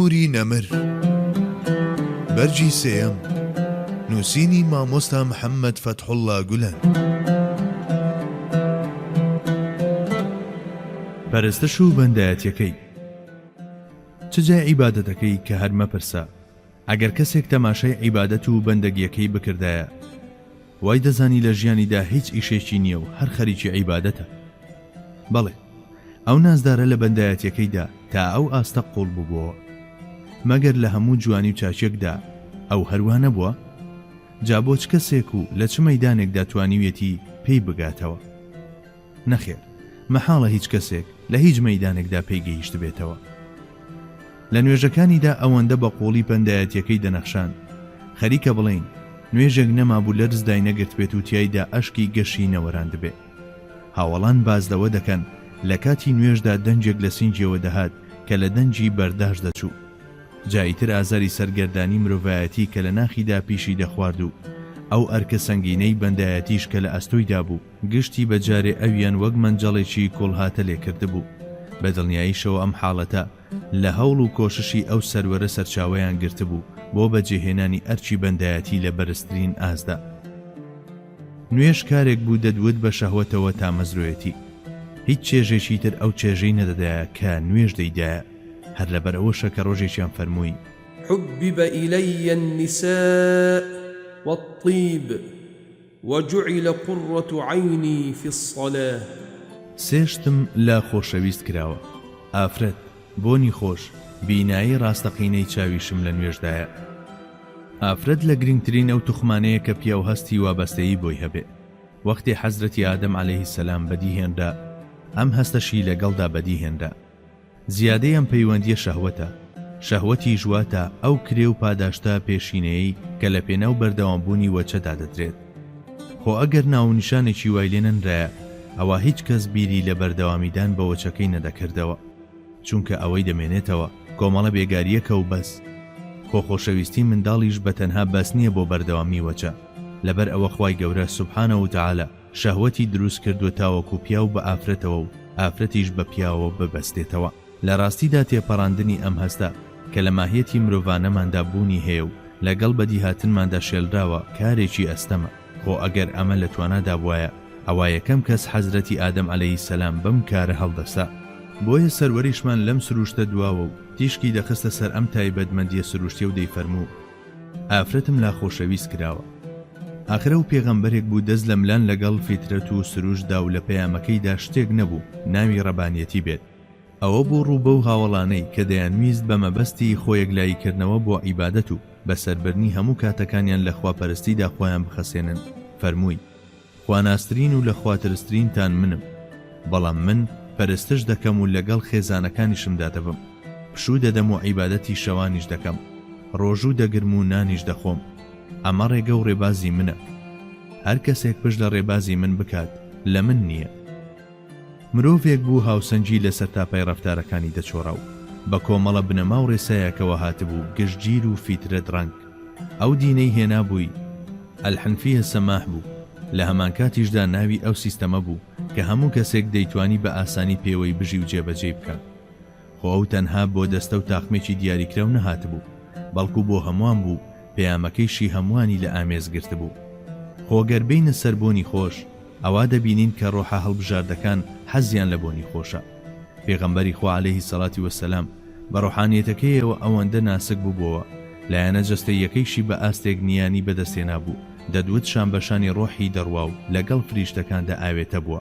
نوری نەمر بەرجی سێیەم نووسینی مامۆستا محەممەد فەتحوڵڵا گولەن. پەرستش و بەندایەتیەکەی چ جای عیبادەتەکەی کە هەر مەپرسە ئەگەر کەسێک تەماشای عیبادەت و بەندەگیەکەی بکردایە وای دەزانی لە ژیانیدا هیچ ئیشێکی نییە و هەر خەریکی عیبادەتە. بەڵێ ئەو نازدارە لە بەندایەتیەکەیدا تا ئەو ئاستە قوڵ بووبووە مەگەر لە هەموو جوانی و چاچێکدا ئەو هەروە نەبووە جا بۆ چ کەسێک و لە چ مەیدانێکدا توانیوێتی پێی بگاتەوە؟ نەخێر مەحاڵە هیچ کەسێک لە هیچ مەیدانێکدا پێی گەیشت بێتەوە. لە نوێژەکانیدا ئەوەندە بە قوڵی بەندایەتیەکەی دەنەخشان خەریکە بڵێن نوێژێک نەمابوو لە رزدای نەگرت بێت و تیایدا ئەشکی گەشی نەوەران دەبێت. هاوڵان بازدەوە دەکەن لە کاتی نوێژدا دەنجێک لە سینجیەوە دەهات کە لە دەنجی بەرداشت دەچوو. جاییتر ئازاری سەرگەردانی مرۆڤایەتی کە لە ناخیدا پیشی دەخوارد و ئەو ئەرکە سەنگینەی بەندایەتیش کە لە ئەستۆیدا بوو گشتی بەجارێ ئەویان وەک مەنجەڵێکی کۆڵهاتە لێکرده بوو. بە دڵنیاییشەوە ئەم حاڵەتە لە هەوڵ و کۆششی ئەو سەروەرە سەرچاوەیان گرت بوو بۆ بەجێهێنانی ئەرچی بەندایەتی لە بەرزترین ئازدا. نوێژ کارێک بوو دەدوت بە شەهوەتەوە تا مەزرۆیەتی. هیچ چێژێکی تر ئەو چێژەی نەدەدایە کە نوێژ دەیدایە هەر لەبەر ئەوەشە کە ڕۆژێکیان فەرمووی حبب إلي النساء والطيب وجعل قرة عيني في الصلاة. سێشتم لا خۆشەویست کراوە ئافرەت بۆنی خۆش بینایی ڕاستەقینەی چاویشم لە نوێژدایە. ئافرەت لە گرنگترین ئەو توخمانەیە کە پیا و هەستی وابەستەیی بۆی هەبێ. وەختی حەزرەتی ئادەم عەلەیهی سەلام بەدیهێنرا ئەم هەستەشی لەگەڵدا بەدیهێنرا. زیادەی ئەم پەیوەندیە شەهوەتە. شەهوەتی ژواتە ئەو کرێ و پاداشتە پێشینەیەی کە لە پێناو بەردەوامبوونی وەچەدا دەدرێت. خۆ ئەگەر ناونیشانێکی وای لێ نەنرایە ئەوە هیچ کەس بیری لە بەردەوامیدان بە وەچەکەی نەدەکردەوە چونکە ئەوەی دەمێنێتەوە کۆمەڵە بێگاریەکە و بەس. خۆشەویستی منداڵیش بە تەنها بەس نییە بۆ بەردەوامی وەچە لەبەر ئەوە خوای گەورە سوبحانە و تەعالە شەهوەتی دروست کردووە تاوەکو پیا و بە ئافرەتەوە و ئافرەتیش بە پیاوە ببەستێتەوە. لە ڕاستیدا تێپەڕاندنی ئەم هەستە کە لە ماهیەتی مرۆڤانەماندا بوونی هەیە و لەگەڵ بەدیهاتنماندا شێلراوە کارێکی ئەستەمە. خۆ ئەگەر ئەمە لە توانادا بوایە ئەوە یەکەم کەس حەزرەتی ئادەم عەلەیهی سەلام بەم کارە هەڵدەسا. بۆیە سەروەریشمان لەم سروشتە دواوە و تیشکی دەخستە سەر ئەم تایبەتمەندیە سروشتیە و دەیفەرموو ئافرەتم لا خۆشەویست کراوە. ئاخرە و پێغەمبەرێک بوو دەست لە ملان لەگەڵ فیترەت و سروشدا و لە پەیامەکەیدا شتێک نەبوو ناوی ڕەبانیەتی بێت. ئەوە بۆ ڕووبە و هاوڵانەی کە دەیانویست بە مەبەستی خۆیەکلاییکردنەوە بۆ عیبادەت و بەسەربردنی هەموو کاتەکانیان لە خواپەرستیدا خۆیان بخەسێنن. فەرمووی خواناسترین و لە خواترسترینتان منم بەڵام من پەرستش دەکەم و لەگەڵ خێزانەکانیشمدا دەبم. پشوو دەدەم و عیبادەتی شەوانیش دەکەم. ڕۆژوو دەگرم و نانیش دەخۆم. ئەمە ڕێگە و ڕێبازی منە. هەر کەسێک پشت لە ڕێبازی من بکات لە من نییە. مرۆڤێک بوو هاوسەنجی لەسەر تاپای ڕەفتارەکانی دەچۆڕە و بە کۆمەڵە بنەما و ڕێسایەکەوە هاتبوو گشتگیر و فیترەت ڕەنگ. ئەو دینەی هێنا بووی ئەلحەنفیە سەماح بوو. لە هەمان کاتیشدا ناوی ئەو سیستەمە بوو کە هەموو کەسێک دەیتوانی بە ئاسانی پێوەی بژی و جێبەجێ بکات. خۆ ئەو تەنها بۆ دەستە و تاقمێکی دیاریکراو نەهاتبوو بەڵکو بۆ هەمووان بوو پەیامەکەیشی هەمووانی لە ئامێز گرت بوو. خۆگەر بینە سەر بۆنی خۆش ئەوا دەبینین کە ڕۆحە هەڵبژاردەکان حەزیان لە بۆنی خۆشە. پێغەمبەری خوا عەلەیهی سەڵاتی وەسەلام بە ڕۆحانیەتەکەیەوە ئەوەندە ناسک بووبەوە لایەنە جەستەیەکەیشی بە ئاستێک نیانی بەدەستێنا بوو دەدوت شانبەشانی ڕۆحی دەڕوا و لەگەڵ فریشتەکاندا ئاوێتە بووە.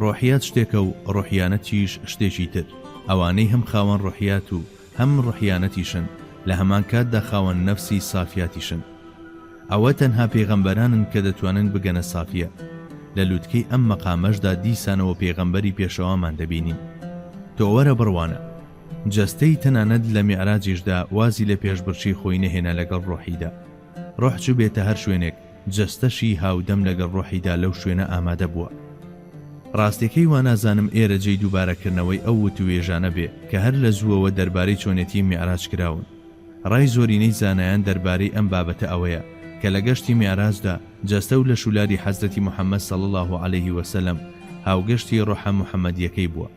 ڕۆحیات شتێکە و ڕۆحیانەتیش شتێکی تر. ئەوانەی هەم خاوەن ڕۆحیات و هەم ڕۆحیانەتیشن لە هەمان کاتدا خاوەن نەفسی سافیاتیشن. ئەوە تەنها پێغەمبەرانن کە دەتوانن بگەنە سافیە. لە لووتکەی ئەم مەقامەشدا دیسانەوە پێغەمبەری پێشەوامان دەبینین. تۆ وەرە بڕوانە جەستەی تەنانەت لە میعراجیشدا وازی لە پێشبڕچی خۆی نەهێنا لەگەڵ ڕۆحیدا. ڕۆح چوو بێتە هەر شوێنێک جەستەشی هاودەم لەگەڵ ڕۆحیدا لەو شوێنە ئامادە بووە. ڕاستیەکەی وا نازانم ئێرە جێی دووبارەکردنەوەی ئەو وتوێژانە بێ کە هەر لە زووەوە دەربارەی چۆنێتی میعراج کراون. ڕای زۆرینەی زانایان دەربارەی ئەم بابەتە ئەوەیە کە لە گەشتی میعراجدا جەستە و لە شولاری حەزرەتی موحەممەد صلی الله علیه وسلم هاوگەشتی ڕۆحە موحەممەدیەکەی بووە.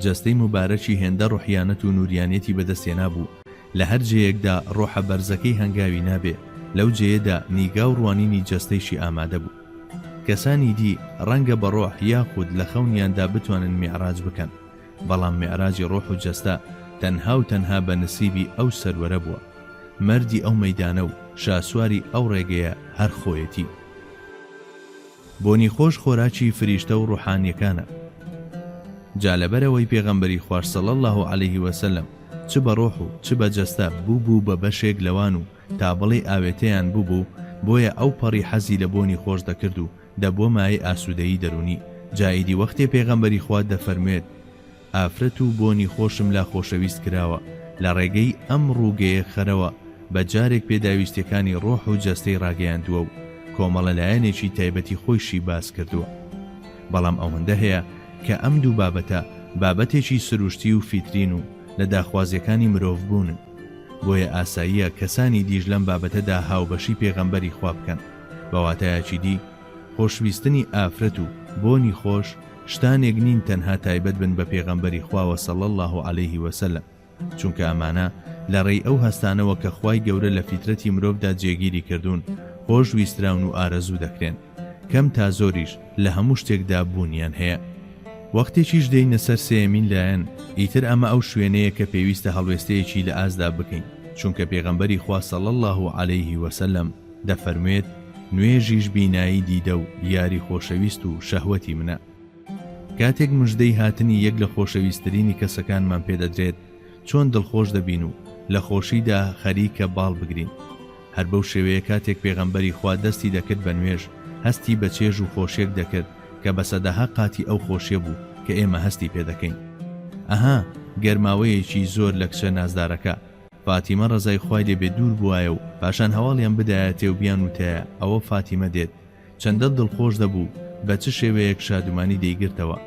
جەستەی مبارەکی هێندە ڕۆحیانەت و نوریانەتی بەدەستێنا بوو لە هەر جێیەکدا ڕۆحە بەرزەکەی هەنگاوی نابێ لەو جێیەدا نیگا و ڕوانینی جەستەیشی ئامادە بوو. کەسانی دی ڕەنگە بە ڕۆح یاخود لە خەونیاندا بتوانن میعراج بکەن، بەڵام میعراجی ڕۆح و جەستە تەنها و تەنها بە نسیبی ئەو سەروەرە بووە، مەردی ئەو مەیدانە و شاسواری ئەو ڕێگەیە هەر خۆیەتی. بۆنی خۆش خۆراکی فریشتە و ڕوحانیەکانە. جا لەبەرەوەی پێغەمبەری خوار صلی الله علیه وسلم چ بە ڕۆح و چ بە جەستە بوو بە بەشێک لەوان و تا بڵێ ئاوێتەیان بوو بۆیە ئەو پەڕی حەزی لە بۆنی خۆش دەکرد و دەبووە مای ئاسوودەیی دەرونی. جاییدی وەختێ پێغەمبەری خوا دەفەرمێت ئافرەت و بۆنی خۆشم لا خۆشەویست کراوە لە ڕێگەی ئەم ڕووگەیە خەرەوە بە جارێک پێداویستەکانی ڕۆح و جەستەی ڕاگەیاندووە و کۆمەڵە لایەنێکی تایبەتی خۆیشی باس کردووە. بەڵام ئەوەندە هەیە کە ئەم دوو بابەتە بابەتێکی سروشتی و فیترین و لە داخوازیەکانی مرۆڤ بوونن، بۆیە ئاساییە کەسانی دیژ لەم بابەتەدا هاوبەشی پێغەمبەری خوا بکەن. بەواتایەکی دی خۆشویستنی ئافرەت و بۆنی خۆش شتانێک نین تەنها تایبەت بن بە پێغەمبەری خواوە صلی الله علیه وسلم، چونکە ئەمانە لە ڕێی ئەو هەستانەوە کە خوای گەورە لە فیترەتی مرۆڤدا جێگیری کردوون خۆش ویستراون و ئارەزوو دەکرێن، کەم تا زۆریش لە هەموو شتێکدا بوونیان هەیە. وەختێکیش دێینە سەر سێمین لایەن، ئیتر ئەمە ئەو شوێنەیە کە پێویستە هەڵوێستەیەکی لە ئازدا بکەین، چونکە پێغەمبەری خوا صلی الله علیه وسلم دەفەرموێت نوێژیش بینایی دیدە و یاری خۆشەویست و شەهوەتی منە. کاتێک مژدەی هاتنی یەک لە خۆشەویستترینی کەسەکانمان پێدەدرێت چۆن دڵخۆش دەبین و لە خۆشیدا خەریکە باڵ بگرین. هەر بەو شێوەیە کاتێک پێغەمبەری خوا دەستی دەکرد بە نوێژ هەستی بە چێژ و خۆشیەک دەکرد کە بە سەدەها قاتی ئەو خۆشیە بوو کە ئێمە هەستی پێ دەکەین. ئەها گەرماوەیەکی زۆر لە کچە نازدارەکە فاتیمە ڕەزای خوای لێبێ دوور بوایە و پاشان هەواڵیان بدایەتێ و بیان وتایە ئەوە فاتیمە دێت. چەندە دڵخۆش دەبوو بە چ شێوەیەک شادومانی دەیگرتەوە.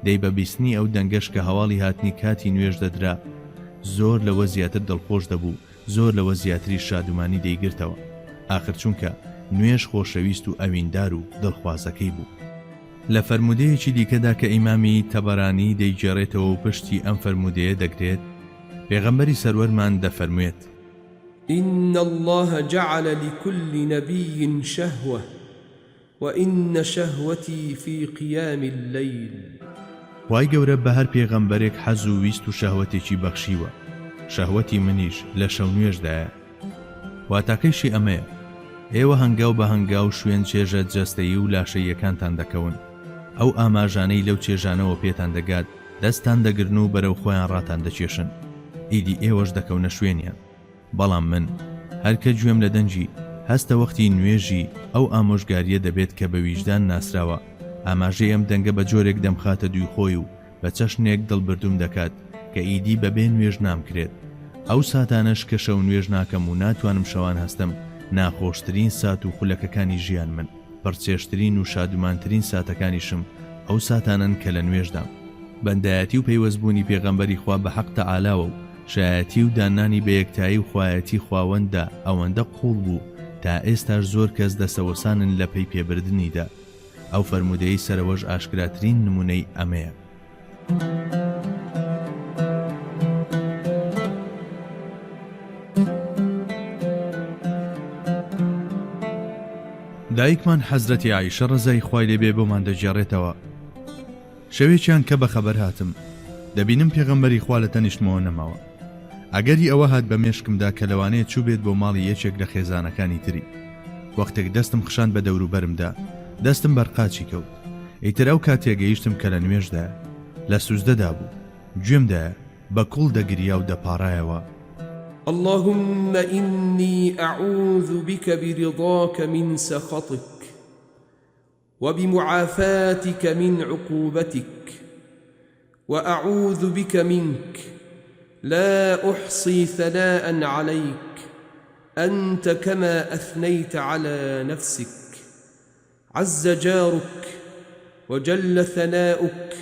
دەی بە بیستنی ئەو دەنگەش کە هەواڵی هاتنی کاتی نوێژ دەدرا زۆر لەوە زیاتر دڵخۆش دەبوو، زۆر لەوە زیاتری شادومانی دەیگرتەوە. ئاخر چونکە نوێژ خۆشەویست و ئەویندار و دڵخوازەکەی بوو. لە فەرمودەیەکی دیکەدا کە ئیمامی تەبەرانی دەیگێڕێتەوە و پشتی ئەم فەرمودەیە دەگرێت، پێغەمبەری سەروەرمان دەفەرموێت إن الله جعل لكل نبي شهوة وإن شهوتي في قيام الليل. وای گەورە بە هەر پێغەمبەرێک حەز و ویست و شەهوەتێکی بەخشیوە، شەهوەتی منیش لە شەو نوێژدایە. واتاکەیشی ئەمەیە ئێوە هەنگاو بە هەنگاو شوێن چێژە جەستەیی و لاشەیەکانتان دەکەون، ئەو ئاماژانەی لەو چێژانەوە پێتان دەگات دەستان دەگرن و بەرەو خۆیان ڕاتان دەچێشن، ئیدی ئێوەش دەکەونە شوێنیان. بەڵام من هەرکە گوێم لە دەنجی هەستە وەختی نوێژی ئەو ئامۆژگاریە دەبێت کە بە ویژدان ناسراوە، ئاماژەی ئەم دەنگە بە جۆرێک دەمخاتە دوی خۆی و بە چەشنێک دڵبردوم دەکات کە ئیدی بەبێ نوێژ نامکرێت. ئەو ساتانەش کە شەو نوێژ ناکەم و ناتوانم شەوان هەستم، ناخۆشترین سات و خولەکەکانی ژیان من، پڕچێشترین و شادومانترین ساتەکانیشم ئەو ساتانن کە لە نوێژدام. بەندایەتی و پەیوەستبوونی پێغەمبەری خوا بە حەق تەعالاوە و شایەتی و دانانی بە یەکتایی و خوایەتی خواوەندە ئەوەندە قوڵ بوو تا ئێستاش زۆر کەس دەسەوەسانن لە پێی پێبردنیدا. ئەو فەرمودەی سەرەوەش ئاشکراترین نمونەی ئەمەیە. دایکمان حەزرەتی عایشە ڕەزای خوای لێبێ بۆمان دەجێڕێتەوە. شەوێکیان کە بەخەبەر هاتم دەبینم پێغەمبەری خوا لە تەنیشتمەوە نەماوە. ئەگەری ئەوە هات بە مێشکمدا کە لەوانەیە چوو بێت بۆ ماڵی یەکێک لە خێزانەکانی تری. وەختێک دەستم خشان بە دەوروبەرمدا دەستم بەرقاچی کەوت. ئیتر ئەو کاتێک گەیشتم کە لە نوێژدایە لە سوزدەدا بوو، گوێمدایە بە کوڵ دەگریا و دەپاڕایەوە. اللهم إني أعوذ بك برضاك من سخطك وبمعافاتك من عقوبتك وأعوذ بك منك لا أحصي ثناء عليك أنت كما أثنيت على نفسك عز جارك وجل ثناؤك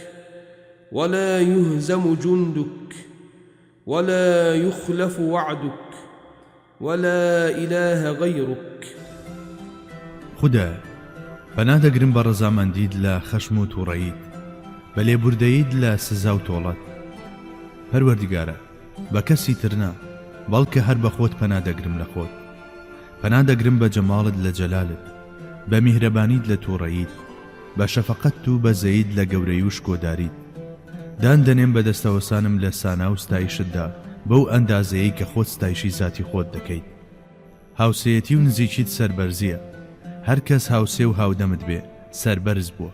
ولا يهزم جندك ولا يخلف وعدك ولا إله غيرك. خدا بەنادەگرم بە ڕەزامەندیت لە خەشم و تووڕەییت، بە لێبوردەیت لە سزا و تۆڵەت. پەروەردیگارە بە کەسی ترنا بەڵکە هەر بە خۆت پەنادەگرم لە خۆت، پەنادەگرم بە جەماڵت لە جەلالت، بە میهرەبانیت لە تووڕەییت، بە شەفەقەت و بە زەید لە گەورەی و شکۆداریت. دان دەنێم بە دەستەوەسانم لە سانا و ستایشتدا بەو ئەندازەیەی کە خۆت ستایشی ذاتی خۆت دەکەیت. هاوسەیەتی و نزیکیت سەربەرزیە، هەر کەس هاوسێ و هاودەمت بێ سەربەرز بووە.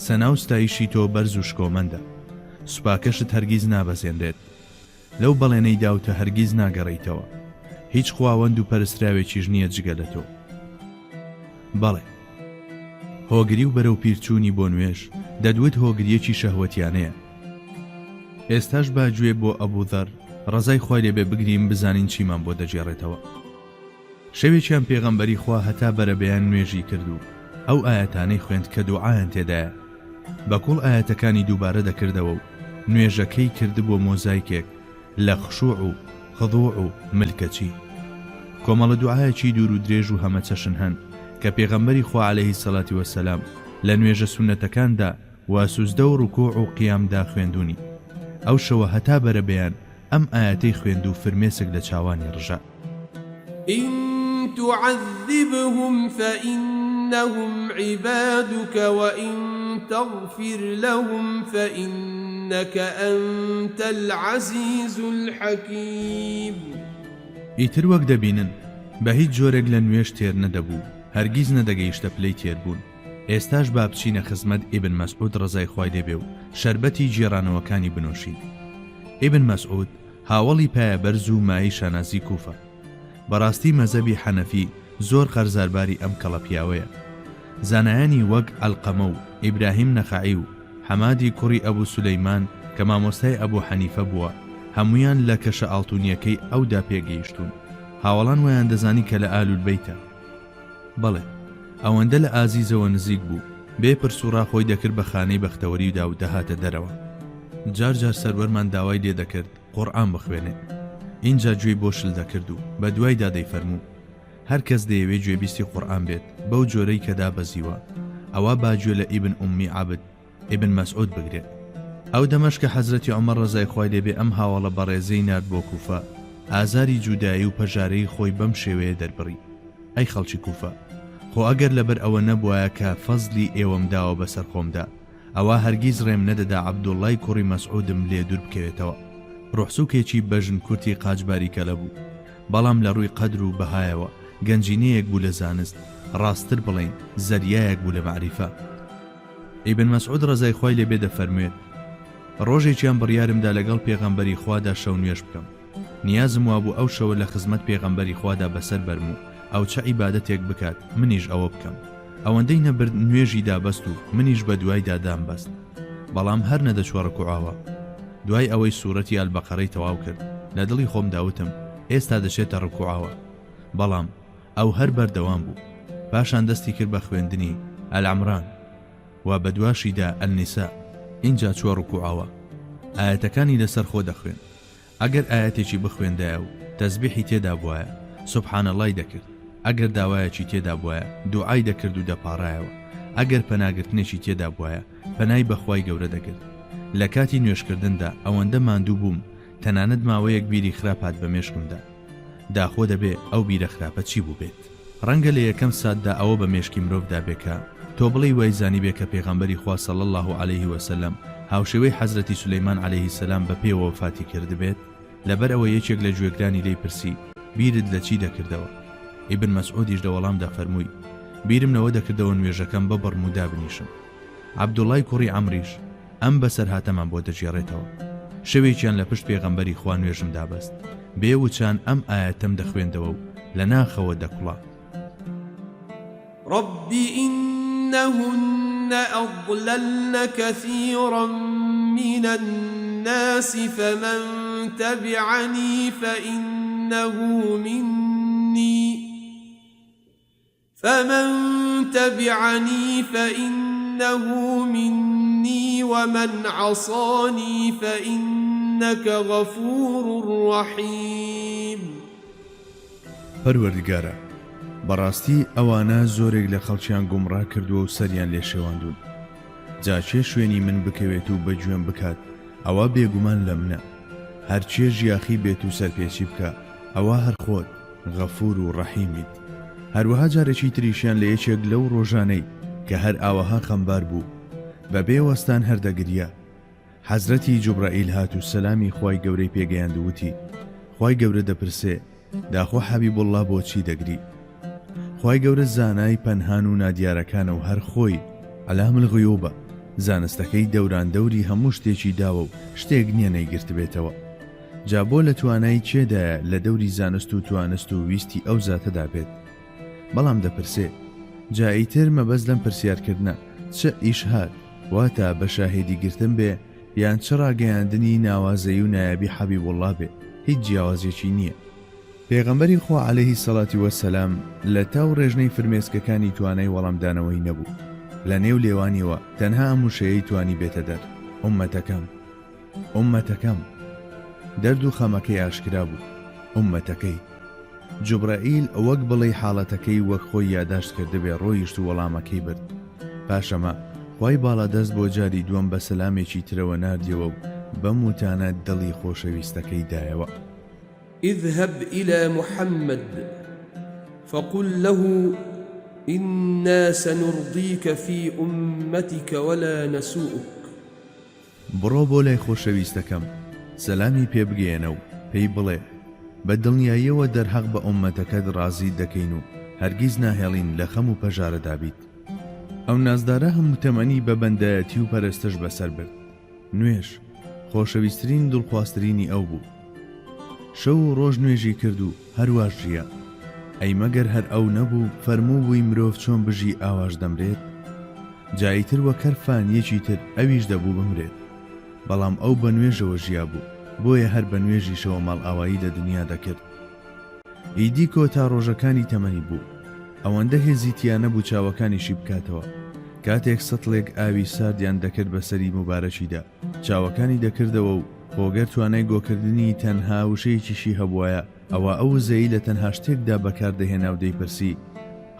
سەنا و ستایشی تۆ بەرز و شکۆمەندە، سوپاکەشت هەرگیز نابەزێنرێت، لەو بەڵێنەی داوتە هەرگیز ناگەڕیتەوە. هیچ خواوەند و پەرستراوێکیش نییە جگە لە تۆ. بەڵێ، هۆگری و بەرەو پیرچوونی بۆ نوێش دەدوێت هۆگریەکی شەهوەتیانەیە. ئێستاش باگوێ بۆ ئەبوذەر ڕەزای خوای لێبێ بگرین بزانین چیمان بۆ دەجێڕێتەوە. شەوێکیان پێغەمبەری خوا هەتا بەرەبەیان نوێژی کردو، ئەو ئاەتانەی خوێند کە دوعایان تێدایە. بەکوڵ ئاەتەکانی دووبارە دەکردەوە و نوێژەکەی کرد بۆ مۆزایکێک لە خشوع و خضوع و ملکەچی. کۆمەڵە دوعایەکی دوور و درێژ و هەمە چەشن هەن کە پێغەمبەری خوا عەلەیهی سەڵاتی وەسەلام لە نوێژە سونەتەکاندا و سوزدە و ڕوکوع و قیامدا خوێندوونی. ئەو شەوە هەتا بەرەبەیان ئەم ئاەتەی خوێند و فرمێسک لە چاوانی ڕژا. إن تعذبهم فإنهم عبادك وإن تغفر لهم فإنك أنت العزيز الحكيم. ئیتر وەک دەبینن بە هیچ جۆرێک لە نوێژ تێر نەدەبوو، هەرگیز نەدەگەیشتە پلەی تێربوون. ئێستاش با بچینە خزمەت ئیبن مەسعود ڕەزای خوای لێبێ و شەربەتی جێرانەوەکانی بنووشین. ئیبن مەسعود هاوڵی پایەبەرز و مای شانازی کوفە. بەڕاستی مەزەبی حەنەفی زۆر خەرزارباری ئەم کەڵە پیاوەیە. زانایانی وەک ئەلقەمە و ئیبراهیم نەخەعی و حەمادی کوڕی ئەبوو سولەیمان کە مامۆستای ئەبوو حەنیفە بووە، هەمویان لە کەشە ئاڵتونیەکەی ئەودا پێگەیشتون. هاوڵان ویان دەزانی کە لە ئالولبەیتە. بەڵێ، ئەوەندە لە ئازیزەوە نزیک بوو، بێپرس و ڕاخۆی دەکرد بە خانەی بەختەوەریدا و دەهاتە دەرەوە. جار جار سەروەرمان داوای لێ دەکرد قورئان بخوێنێ. اینجا گوێی بۆ شل دەکرد و بە دوایدا دەیفەرموو هەر کەس دەیەوێت گوێبیستی قورئان بێت بەو جۆرەی کە دابەزیوە، ئەوە باگوێ لە ئیبن ئومی عابد ئیبن مەسعود بگرێت. ئەو دەمەش کە حەزرەتی عومەر ڕەزای خوای لێبێ ئەم هاوڵە بەڕێزەی نارد بۆ کوفە، ئازاری جودایی و پەژارەی خۆی بەم شێوەیە دەربڕی. ئەی خەڵکی کوفە، خۆ ئەگەر لەبەر ئەوە نەبوایە کە فەزلی ئێوەم داوە بەسەر خۆمدا، ئەوە هەرگیز ڕێم نەدەدا عەبدوڵڵای کوڕی مەسعودم لێ دوور بکەوێتەوە. ڕوحسووکێکی بەژن کورتی قاجباری کەلە بوو، بەڵام لە ڕووی قەدر و بەهایەوە گەنجینەیەک بوو لە زانست، ڕاستتر بڵێن زەریایەک بوو لە معریفە. ئیبن مەسعود ڕەزای خوای لێبێ دەفەرموێت ڕۆژێکیان بڕیارمدا لەگەڵ پێغەمبەری خوادا شەو نوێژ بکەم. نیازم وابوو ئەو شەوە لە خزمەت پێغەمبەری خوادا بەسەر بەرم و ئەو چە عیبادەتێک بکات منیش ئەوە بکەم. ئەوەندەی نەبرد نوێژی دابەست و منیش بە دوای دادام بەست، بەڵام هەر نەدەچوە ڕکوعاوە. دوای ئەوەی سوورەتی ئەلبەقەرەی تەواو کرد لە دڵی خۆم داوتم ئێستا دەچێتە ڕکوعاوە، بەڵام ئەو هەر بەردەوام بوو. پاشان دەستی کرد بە خوێندنی ئەلعەمران و بە دواشیدا ئەلنیسا. اینجا چوە ڕکوعاوە، ئاەتەکانی لەسەر خۆ دەخوێن. ئەگەر ئاەتێکی بخوێندایە و تەسبیحی تێدا بووایە سوبحانەڵڵای دەکرد، ئەگەر داوایەکی تێدا بووایە دوعای دەکرد و دەپاڕایەوە، ئەگەر پەناگرتنێکی تێدا بووایە پەنای بەخوای گەورە دەکرد. لە کاتی نوێشکردندا ئەوەندە ماندوو بووم تەنانەت ماوەیەک بیری خراپات بە مێشکمدا. داخۆ دەبێ ئەو بیرە خراپە چی بوو بێت. ڕەنگە لە یەکەم ساتدا ئەوە بە مێشکی مرۆڤدا بێکە تۆ بڵێ وای زانی بێ کە پێغەمبەری خوا صلی الله علیه وسلم هاوشێوەی حەزرەتی سولەیمان عەلەیهی سەلام بە پێوە وفاتی کرد بێت. لەبەر ئەوە یەکێک لە گوێگرانی لێی پرسی بیرت لە چی دەکردەوە؟ ئیبن مەسعودیش لە وەڵامدا فەرمووی بیرم لەوە دەکردەوە نوێژەکەم بە بەڕمودا بنیشم. عەبدوڵڵای کوڕی عەمریش ئەم بەسەر هاتەمان بۆ دەجێڕێتەوە. شەوێکیان لە پشت پێغەمبەری خوا نوێژم دابەست، بێوچان ئەم ئاەتەم دەخوێندەوە و لە ناخەوە دەکوڵا. رب إنهن أضللن كثيرا من الناس فمن تبعني فإنه مني ومن عصاني فإنك غفور رحيم. پەروەردگارە، بەڕاستی ئەوانە زۆرێک لە خەڵکیان گومڕا کردووە و سەریان لێ شێواندون. جاچێ شوێنی من بکەوێت و بەگوێم بکات ئەوە بێگومان لە منە، هەرچێ ژیاخی بێت و سەرپێچی بکە ئەوە هەر خۆت غەفور و ڕەحیمیت. هەروەها جارێکی تریشیان لە یەکێک لەو ڕۆژانەی کە هەر ئاوەها خەمبار بوو بە بێوەستان هەردەگریا، حەزرەتی جوبرائیل هات و سەلامی خوای گەورەی پێگەیاند و وتی: خوای گەورە دەپرسێ داخۆ حەبیبوڵڵا بۆچی دەگری؟ خوای گەورە زانای پەنهان و نادیارەکانە و هەر خۆی عەلام الغیوبە، زانستەکەی دەوران دەوری هەموو شتێکی داوە و شتێک نییە نەیگرت بێتەوە. جا بۆ لە توانای چێدایە لە دەوری زانست و توانست و ویستی ئەو زاتەدا بێت؟ بەڵام دەپرسێ جا ئیتر مەبەست لەم پرسیارکردنە چ ئیش هات، واتە بە شاهێدی گرتن بێ یان چ ڕاگەیاندنی ناوازەی و نایابی حەبیبوڵڵا بێ، هیچ جیاوازیەکی نییە. پێغەمبەری خوا عەلەیهی سەڵاتی وەسەلام لە تاو ڕێژنەی فرمێسکەکانی توانای وەڵامدانەوەی نەبوو. لە نێو لێوانیەوە تەنها ئەم وشەیەی توانی بێتە دەر: ئوممەتەکەم. دەرد و خەمەکەی ئاشکرا بوو. ئوممەتەکەی. جوبرائیل وەک بڵێ حاڵەتەکەی وەک خۆی یاداشت کردبێ ڕۆیشت و وەڵامەکەی برد. پاشەمە خوای باڵا دەست بۆ جاری دووەم بە سەلامێکی ترەوە ناردیەوە و بەم وتانە دڵی خۆشەویستەکەی دایەوە: اذهب إلى محمد فقل له إنا سنرضيك في أمتك ولا نسوءك. بڕۆ بۆ لای خۆشەویستەکەم، سەلامی پێ بگەێنە و پێی بڵێ بە دڵنیاییەوە دەرحەق بە ئوممەتەکەت ڕازی دەکەین و هەرگیز ناهێڵین لە خەم و پەژارەدا بیت. ئەو نازدارە هەموو تەمەنی بە بەندایەتی و پەرستش بەسەر برد. نوێژ خۆشەویستترین دڵخوازترینی ئەو بوو. شەو و ڕۆژ نوێژی کرد و هەرواش ژیە. ئەی مەگەر هەر ئەو نەبوو فەرموو بووی مرۆڤ چۆن بژی ئاواش دەمرێت؟ جاییتر وە کەرفانیەکی تر ئەویش دەبوو بمرێت، بەڵام ئەو بە نوێژەوە ژیا بوو، بۆیە هەر بە نوێژیشەوە ماڵ ئاوایی لە دنیا دەکرد. ئیدی کۆتا ڕۆژەکانی تەمەنی بوو، ئەوەندە هێزی تیا نەبوو چاوەکانیشی بکاتەوە. کاتێک سەتڵێک ئاوی ساردیان دەکرد بەسەری مبارەکیدا، چاوەکانی دەکردەوە و خۆگەر توانای گۆکردنی تەنها وشەیەکیشی هەبوایە ئەوە ئەو وزەی لە تەنها شتێکدا بەکاردەهێنا و دەیپرسی: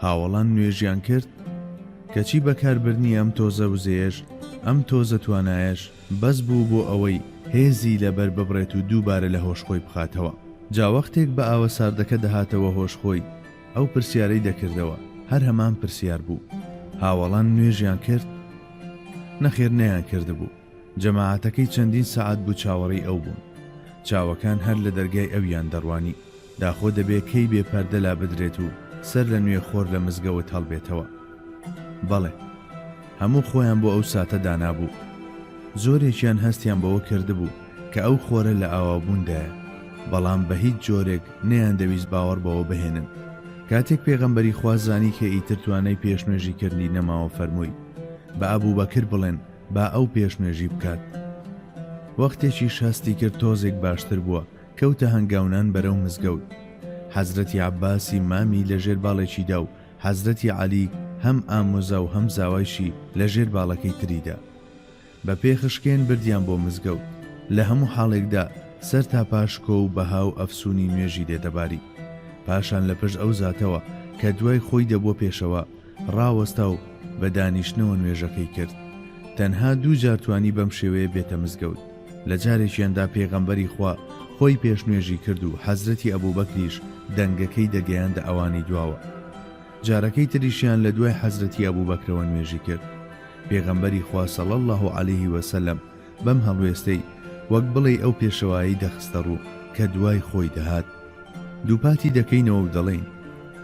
هاوڵان نوێژیان کرد؟ کەچی بەکاربردنی ئەم تۆزە وزەیەش، ئەم تۆزە توانایەش بەس بوو بۆ ئەوەی هێزی لەبەر ببڕێت و دووبارە لە هۆشخۆی بخاتەوە. جا وەختێک بە ئاوە ساردەکە دەهاتەوە هۆشخۆی، ئەو پرسیارەی دەکردەوە هەر هەمان پرسیار بوو: هاوڵان نوێژیان کرد؟ نەخێر نەیان کردبوو. جەماعەتەکەی چەندین سەعات بوو چاوەڕێی ئەو بوون. چاوەکان هەر لە دەرگای ئەویان دەڕوانی، داخۆ دەبێ کەی بێ پەردە لا بدرێت و سەر لە نوێ خۆر لە مزگەوت هەڵبێتەوە. بەڵێ هەموو خۆیان بۆ ئەو ساتە دانابوو. زۆرێکیان هەستیان بەوە کردبوو کە ئەو خۆرە لە ئاوابووندایە، بەڵام بە هیچ جۆرێک نەیان دەویست باوەڕ بەوە بهێنن. کاتێک پێغەمبەری خوا زانی کە ئیتر توانای پێشنوێژیکردنی نەماوە فەرمووی بە ئەبوبەکر بڵێن با ئەو پێشنوێژی بکات. وەختێکی شاستی کرد تۆزێک باشتر بووە، کەوتە هەنگاونان بەرەو مزگەوت. حەزرەتی عەباسی مامی لەژێر باڵێکی دا و حەزرەتی عەلی هەم ئامۆزا و هەم زاوایشی لەژێر باڵەکەی تریدا. بە پێخشکێن بردیان بۆ مزگەوت. لە هەموو حاڵێکدا سەر تا پاشکۆ و بەها و ئەفسونی نوێژی لێدەباری. پاشان لە پشت ئەو زاتەوە کە دوای خۆی دەبووە پێشەوە ڕاوەستا و بە دانیشتنەوە نوێژەکەی کرد. تەنها دوو جار توانی بەم شێوەیە بێتە مزگەوت. لە جارێکیاندا پێغەمبەری خوا خۆی پێشنوێژی کرد و حەزرەتی ئەبوبەکریش دەنگەکەی دەگەیاندە ئەوانی دواوە. جارەکەی تریشیان لە دوای حەزرەتی ئەبوبەکرەوە نوێژی کرد. پێغەمبەری خوا صلی الله علیه وسلم بەم هەڵوێستەی وەک بڵێ ئەو پێشەوایی دەخستە ڕوو کە دوای خۆی دەهات. دووپاتی دەکەینەوە و دەڵێن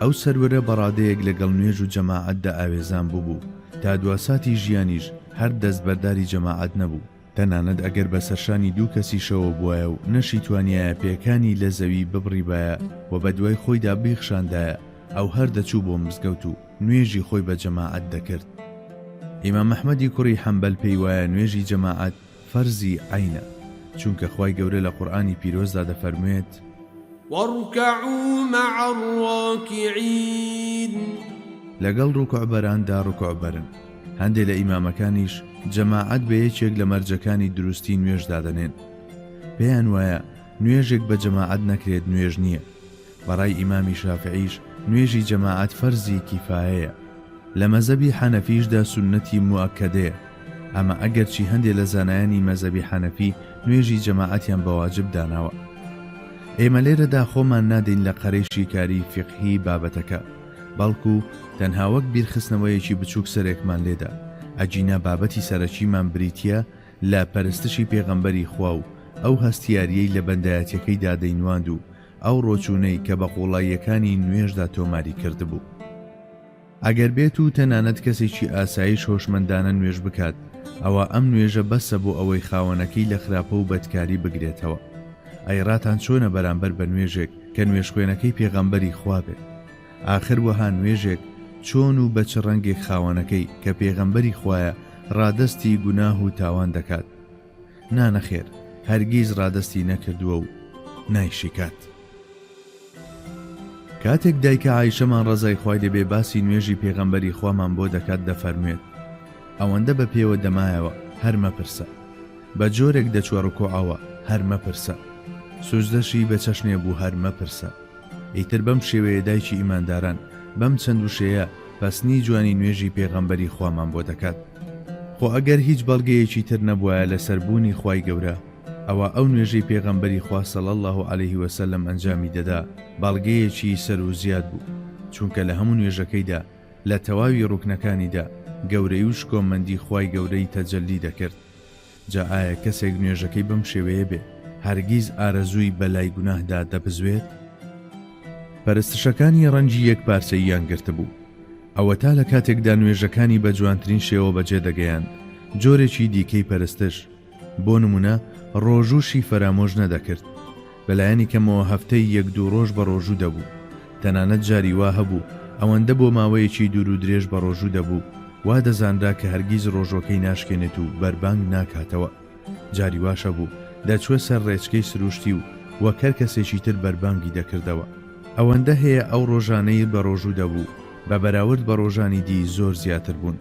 ئەو سەروەرە بەڕادەیەک لەگەڵ نوێژ و جەماعەتدا ئاوێزان بوو تا دواساتی ژیانیش هەر دەستبەرداری جەماعەت نەبوو. تەنانەت ئەگەر بە سەرشانی دوو کەسیشەوە بووایە و نەشی توانایە پێکانی لە زەوی ببڕیبایە و بە دوای خۆیدا بیخشاندایە، ئەو هەر دەچوو بۆ مزگەوت و نوێژی خۆی بە جەماعەت دەکرد. ئیمام ئەحمەدی کوڕی حەمبەل پێی وایە نوێژی جەماعەت فەرزی عینە، چونکە خوای گەورە لە قورئانی پیرۆزدا دەفەرموێت: واركعوا مع الراكعين. لەگەڵ ڕوکوعبەراندا ڕوکوعبەرن. هەندێک لە ئیمامەکانیش جەماعەت بە یەکێک لە مەرجەکانی دروستی نوێژ دادەنێن. پێیان وایە نوێژێک بە جەماعەت نەکرێت نوێژ نییە. بەڕای ئیمامی شافعیش نوێژی جەماعەت فەرزی کیفایەیە. لە مەزەبی حەنەفیشدا سوننەتی موئەکەدەیە، ئەمە ئەگەرچی هەندێک لە زانایانی مەزەبی حەنەفی نوێژی جەماعەتیان بە واجب داناوە. ئێمە لێرەدا خۆمان نادەین لە قەرەی شیکاری فیقهی بابەتەکە، بەڵکو تەنها وەک بیرخستنەوەیەکی بچووک سەرێکمان لێدا. ئەجینە بابەتی سەرەکیمان بریتیە لە پەرستشی پێغەمبەری خوا و ئەو هەستیاریەی لە بەندایەتیەکەیدا دەینواند و ئەو ڕۆچوونەی کە بە قوڵاییەکانی نوێژدا تۆماری کردبوو. ئەگەر بێت و تەنانەت کەسێکی ئاسایش هۆشمەندانە نوێژ بکات، ئەوە ئەم نوێژە بەسە بۆ ئەوەی خاوەنەکەی لە خراپە و بەدکاری بگرێتەوە. ئەیڕاتان چۆنە بەرامبەر بە نوێژێک کە نوێژخوێنەکەی پێغەمبەری خوا بێ؟ ئاخر وەها نوێژێک چۆن و بە چ ڕەنگێک خاوەنەکەی کە پێغەمبەری خوایە ڕادەستی گوناه و تاوان دەکات؟ نانەخێر، هەرگیز ڕادەستی نەکردووە و نایشیکات. کاتێک دایکە عایشەمان ڕەزای خوای لێبێ باسی نوێژی پێغەمبەری خوامان بۆ دەکات دەفەرموێت ئەوەندە بە پێوە دەمایەوە هەر مەپرسە، بە جۆرێک دەچوەڕکۆعەوە هەر مەپرسە، سوزدەشی بە چەشنێ بوو هەر مەپرسە. ئیتر بەم شێوەیە دایکی ئیمانداران بەم چەند وشەیە پەسنی جوانی نوێژی پێغەمبەری خوامان بۆ دەکات. خۆ ئەگەر هیچ بەڵگەیەکی تر نەبووایە لە سەربوونی خوای گەورە، ئەوە ئەو نوێژەی پێغەمبەری خوا صلی الله علیه وسلم ئەنجامی دەدا بەڵگەیەکی سەر و زیاد بوو، چونکە لە هەموو نوێژەکەیدا لە تەواوی ڕوکنەکانیدا گەورەی و شکۆمەندی خوای گەورەی تەجەلی دەکرد. جا ئایا کەسێک نوێژەکەی بەم شێوەیە بێ هەرگیز ئارەزووی بەلای گوناهدا دەبزوێت؟ پەرستشەکانی ڕەنجی یەک پارچەییان گرتبوو، ئەوە تا لە کاتێکدا نوێژەکانی بە جوانترین شێوە بەجێ دەگەیاند. جۆرێکی دیکەی پەرستش بۆ نمونە ڕۆژوشی فەرامۆژ نەدەکرد، بەلایەنی کەمەوە هەفتەی یەک دوو ڕۆژ بە ڕۆژوو دەبوو. تەنانەت جاری وا هەبوو ئەوەندە بۆ ماوەیەکی دوور و درێژ بە ڕۆژوو دەبوو، وا دەزانرا کە هەرگیز ڕۆژۆکەی ناشکێنێت و بەربانگ ناکاتەوە. جاری واشە بوو دەچوە سەر ڕێچکەی سروشتی و وەک هەر کەسێکی تر بەربانگی دەکردەوە. ئەوەندە هەیە ئەو ڕۆژانەی بە ڕۆژوو دەبوو بە بەراورد بە ڕۆژانی دی زۆر زیاتر بوون.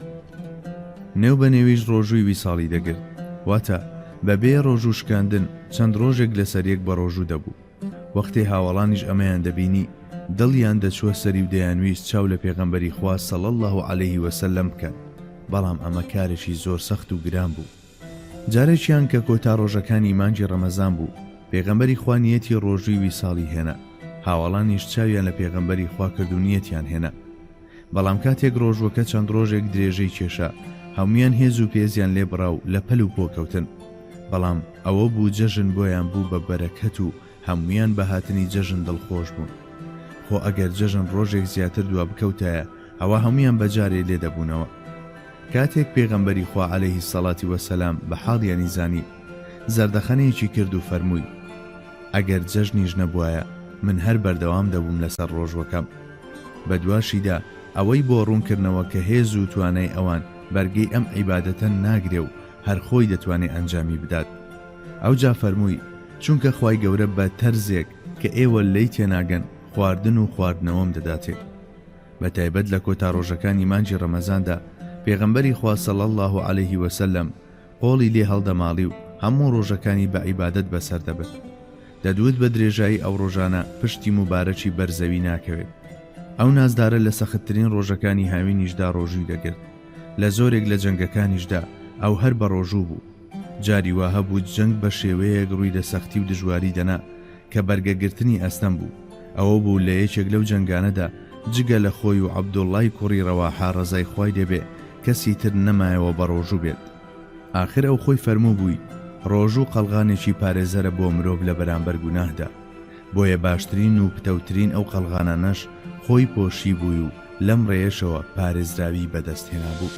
نێو بە نێویش ڕۆژووی ویساڵی دەگرت، واتە بەبێ ڕۆژوو شکاندن چەند ڕۆژێک لەسەر یەک بە ڕۆژوو دەبوو. وەختی هاوڵانیش ئەمەیان دەبینی دڵیان دەچوە سەری و دەیانویست چاو لە پێغەمبەری خوا صلی الله علیه وسلم بکەن، بەڵام ئەمە کارێکی زۆر سەخت و گران بوو. جارێکیان کە کۆتا ڕۆژەکانی مانگی ڕەمەزان بوو، پێغەمبەری خوا نیەتی ڕۆژووی ویساڵی هێنا، هاوڵانیش چاویان لە پێغەمبەری خوا کرد و نیەتیان هێنا. بەڵام کاتێک ڕۆژوەکە چەند ڕۆژێک درێژەی کێشا، هەمویان هێز و پێزیان لێ بڕاو لە پەل و پۆکەوتن. بەڵام ئەوە بوو جەژن بۆیان بوو بە بەرەکەت و هەمویان بە هاتنی جەژن دڵخۆش بوون. خۆ ئەگەر جەژن ڕۆژێک زیاتر دوا بکەوتایە، ئەوە هەمویان بەجارێ لێ دەبوونەوە. کاتێک پێغەمبەری خوا عەلەیهی سەڵاتی وەسەلام بە حاڵیانی زانی، زەردەخەنەیەکی کرد و فەرمووی ئەگەر جەژنیش نەبوایە من هەر بەردەوام دەبووم لەسەر ڕۆژوەکەم. بە دواشیدا ئەوەی بۆ ڕوونکردنەوە کە هێز و توانای ئەوان بەرگەی ئەم عیبادەتە ناگرێ و هەر خۆی دەتوانێت ئەنجامی بدات. ئەوجا فەرمووی چونکە خوای گەورە بە تەرزێک کە ئێوە لێی تێناگەن خواردن و خواردنەوەم دەداتێ. بە تایبەت لە کۆتا ڕۆژەکانی مانگی ڕەمەزاندا پێغەمبەری خوا صلی الله علیه وسلم قۆڵی لێ هەڵدەماڵی و هەموو ڕۆژەکانی بە عیبادەت بەسەر دەبێت. دەدوت بە درێژایی ئەو ڕۆژانە پشتی مبارەکی بەرزەوی ناکەوێت. ئەو نازدارە لە سەختترین ڕۆژەکانی هاوینیشدا ڕۆژووی دەگرت. لە زۆرێک لە جەنگەکانیشدا ئەو هەر بە ڕۆژوو بوو. جاری وا هەبوو جەنگ بە شێوەیەک ڕووی لە سەختی و دژواری دەنا کە بەرگەگرتنی ئەستەم بوو. ئەوە بوو لە یەکێک لەو جەنگانەدا جگە لە خۆی و عەبدوڵڵای کوڕی ڕەواحا ڕەزای خوای دەبێ کەسی تر نەمایەوە بە ڕۆژوو بێت. ئاخر ئەو خۆی فەرموو بووی ڕۆژوو قەڵغانێکی پارێزەرە بۆ مرۆڤ لە بەرامبەر گوناهدا، بۆیە باشترین و پتەوترین ئەو قەڵغانانەش خۆی پۆشی بووی و لەم ڕێیەشەوە پارێزراوی بەدەست هێنا بوو.